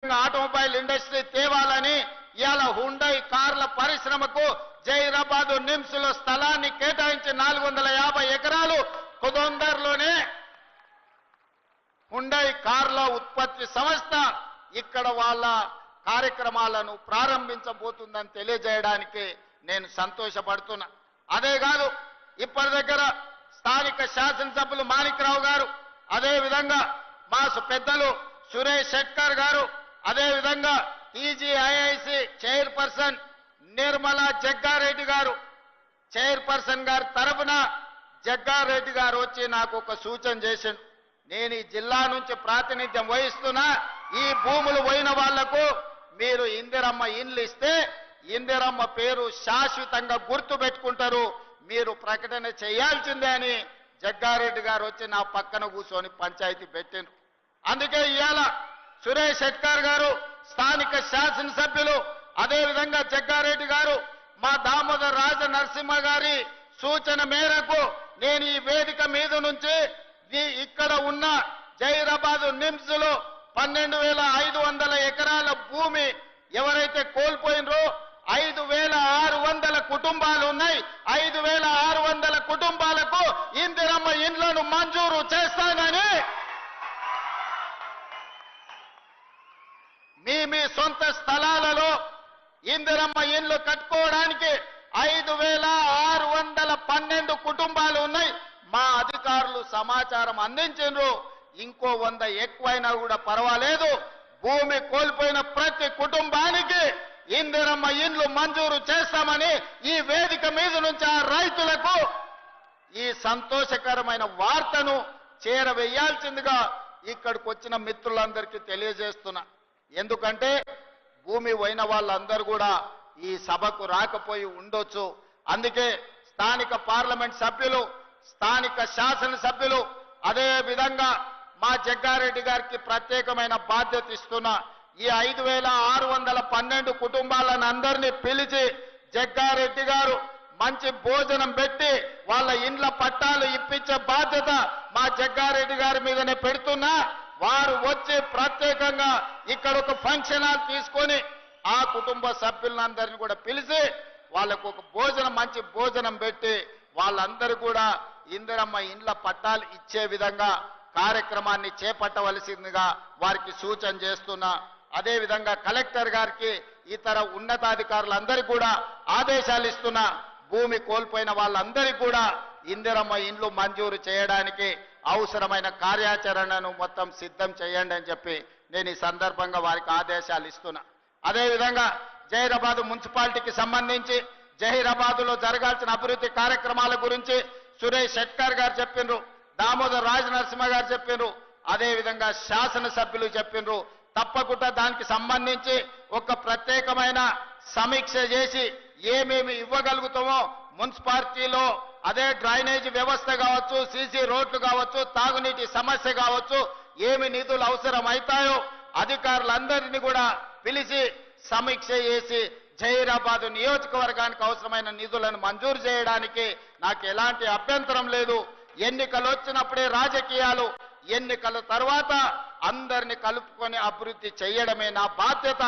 Automobile industry తేవాలని ఇవాళ Hyundai కార్ల పరిశ్రమకు జైరాబాద్ నిమ్స్ లో స్థలాన్ని కేటాయించి 450 ఎకరాలు కుదొందర్లోనే హుండై కార్ల ఉత్పత్తి సంస్థ ఇక్కడ వాళ్ళ కార్యక్రమాలను ప్రారంభించబోతుందని తెలియజేయడానికి నేను సంతోషపడుతున్నా. అదే కాదు ఇప్పటి దగ్గర స్థానిక శాసనసభ్యులు మాణిక్రావు గారు, అదే విధంగా మా పెద్దలు సురేష్ శెట్కర్ గారు, అదే విధంగా టీజీఐఐసి చైర్పర్సన్ నిర్మలా జగ్గారెడ్డి గారు, చైర్పర్సన్ గారి తరఫున జగ్గారెడ్డి గారు వచ్చి నాకు ఒక సూచన చేసిండు. నేను ఈ జిల్లా నుంచి ప్రాతినిధ్యం వహిస్తున్నా, ఈ భూములు పోయిన వాళ్లకు మీరు ఇందిరమ్మ ఇండ్లు ఇస్తే ఇందిరమ్మ పేరు శాశ్వతంగా గుర్తు పెట్టుకుంటారు, మీరు ప్రకటన చేయాల్సిందే అని జగ్గారెడ్డి గారు వచ్చి నా పక్కన కూర్చొని పంచాయతీ పెట్టిండ్రు. అందుకే ఇవాళ సురేష్ శెట్కర్ గారు స్థానిక శాసనసభ్యులు, అదే విధంగా జగ్గారెడ్డి గారు, మా దామోదర్ రాజ నరసింహ గారి సూచన మేరకు నేను ఈ వేదిక మీద నుంచి ఇక్కడ ఉన్న జైరాబాద్ నిమ్స్ లో 12,500 ఎకరాల భూమి ఎవరైతే కోల్పోయినరో 5,600 కుటుంబాలు ఉన్నాయి. 5,600 కుటుంబాలకు ఇందిరమ్మ ఇండ్లను మంజూరు చేస్తానని మీ సొంత స్థలాలలో ఇందిరమ్మ ఇండ్లు కట్టుకోవడానికి 5,612 కుటుంబాలు ఉన్నాయి. మా అధికారులు సమాచారం అందించారు. ఇంకో 100 ఎక్కువైనా కూడా పర్వాలేదు, భూమి కోల్పోయిన ప్రతి కుటుంబానికి ఇందిరమ్మ ఇండ్లు మంజూరు చేస్తామని ఈ వేదిక మీద నుంచి ఆ రైతులకు ఈ సంతోషకరమైన వార్తను చేరవేయాల్సిందిగా ఇక్కడికి వచ్చిన మిత్రులందరికీ తెలియజేస్తున్నా. ఎందుకంటే భూమి పోయిన వాళ్ళందరూ కూడా ఈ సభకు రాకపోయి ఉండొచ్చు. అందుకే స్థానిక పార్లమెంట్ సభ్యులు, స్థానిక శాసనసభ్యులు, అదే విధంగా మా జగ్గారెడ్డి గారికి ప్రత్యేకమైన బాధ్యత ఇస్తున్నా. ఈ 5,612 కుటుంబాలను అందరినీ పిలిచి జగ్గారెడ్డి గారు మంచి భోజనం పెట్టి వాళ్ళ ఇండ్ల పట్టాలు ఇప్పించే బాధ్యత మా జగ్గారెడ్డి గారి మీదనే పెడుతున్నా. వారు వచ్చి ప్రత్యేకంగా ఇక్కడ ఒక ఫంక్షన్ హాల్ తీసుకొని ఆ కుటుంబ సభ్యులందరినీ కూడా పిలిచి వాళ్ళకు ఒక భోజనం, మంచి భోజనం పెట్టి వాళ్ళందరూ కూడా ఇందిరమ్మ ఇండ్ల పట్టాలు ఇచ్చే విధంగా కార్యక్రమాన్ని చేపట్టవలసిందిగా వారికి సూచన చేస్తున్నా. అదే విధంగా కలెక్టర్ గారికి, ఇతర ఉన్నతాధికారులందరికీ కూడా ఆదేశాలు ఇస్తున్నా. భూమి కోల్పోయిన వాళ్ళందరికీ కూడా ఇందిరమ్మ ఇండ్లు మంజూరు చేయడానికి అవసరమైన కార్యాచరణను మొత్తం సిద్ధం చేయండి అని చెప్పి నేను ఈ సందర్భంగా వారికి ఆదేశాలు ఇస్తున్నా. అదే విధంగా జహీరాబాద్ మున్సిపాలిటీకి సంబంధించి జహీరాబాద్లో జరగాల్సిన అభివృద్ధి కార్యక్రమాల గురించి సురేష్ శెట్కర్ గారు చెప్పిండ్రు, దామోదర్ రాజ నరసింహ గారు చెప్పిండ్రు, అదే విధంగా శాసనసభ్యులు చెప్పిండ్రు. తప్పకుండా దానికి సంబంధించి ఒక ప్రత్యేకమైన సమీక్ష చేసి ఏమేమి ఇవ్వగలుగుతామో మున్సిపాలిటీలో, అదే డ్రైనేజీ వ్యవస్థ కావచ్చు, సీసీ రోడ్లు కావచ్చు, తాగునీటి సమస్య కావచ్చు, ఏమి నిధులు అవసరం అవుతాయో అధికారులందరినీ కూడా పిలిచి సమీక్ష చేసి జహీరాబాద్ నియోజకవర్గానికి అవసరమైన నిధులను మంజూరు చేయడానికి నాకు ఎలాంటి అభ్యంతరం లేదు. ఎన్నికలు వచ్చినప్పుడే రాజకీయాలు, ఎన్నికల తర్వాత అందరిని కలుపుకొని అభివృద్ధి చేయడమే నా బాధ్యత.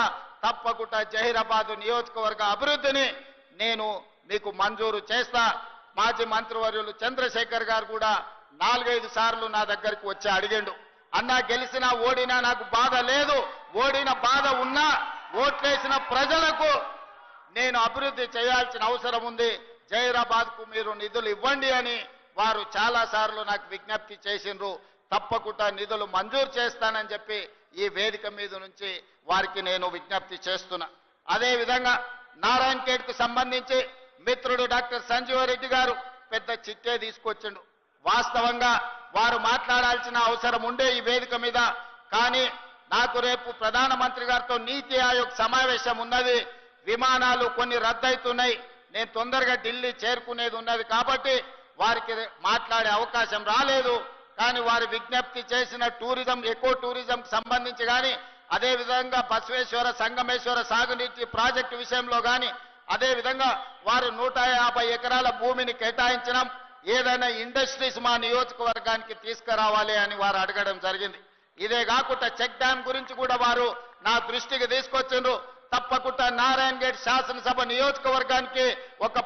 తప్పకుండా జహీరాబాద్ నియోజకవర్గ అభివృద్ధిని నేను మీకు మంజూరు చేస్తా. మాజీ మంత్రివర్యులు చంద్రశేఖర్ గారు కూడా 4-5 సార్లు నా దగ్గరికి వచ్చి అడిగిండు, అన్నా గెలిచినా ఓడినా నాకు బాధ లేదు, ఓడిన బాధ ఉన్నా ఓట్లేసిన ప్రజలకు నేను అభివృద్ధి చేయాల్సిన అవసరం ఉంది, జహీరాబాద్కు మీరు నిధులు ఇవ్వండి అని వారు చాలా సార్లు నాకు విజ్ఞప్తి చేసిండ్రు. తప్పకుండా నిధులు మంజూరు చేస్తానని చెప్పి ఈ వేదిక మీద నుంచి వారికి నేను విజ్ఞప్తి చేస్తున్నా. అదే విధంగా నారాయణఖేడ్కు సంబంధించి మిత్రుడు డాక్టర్ సంజీవరెడ్డి గారు పెద్ద చిట్టే తీసుకొచ్చిండు. వాస్తవంగా వారు మాట్లాడాల్సిన అవసరం ఉండే ఈ వేదిక మీద, కానీ నాకు రేపు ప్రధానమంత్రి గారితో నీతి ఆయోగ్ సమావేశం ఉన్నది, విమానాలు కొన్ని రద్దవుతున్నాయి, నేను తొందరగా ఢిల్లీ చేరుకునేది ఉన్నది కాబట్టి వారికి మాట్లాడే అవకాశం రాలేదు. కానీ వారు విజ్ఞప్తి చేసిన టూరిజం, ఎకో టూరిజం సంబంధించి కానీ, అదే విధంగా బసవేశ్వర సంగమేశ్వర సాగునీటి ప్రాజెక్టు విషయంలో కానీ, అదే విధంగా వారు 150 ఎకరాల భూమిని కేటాయించడం, ఏదైనా ఇండస్ట్రీస్ మా నియోజకవర్గానికి తీసుకురావాలి అని వారు అడగడం జరిగింది. ఇదే కాకుండా చెక్ డ్యామ్ గురించి కూడా వారు నా దృష్టికి తీసుకొచ్చిండ్రు. తప్పకుండా నారాయణ గేట్ శాసనసభ నియోజకవర్గానికి ఒక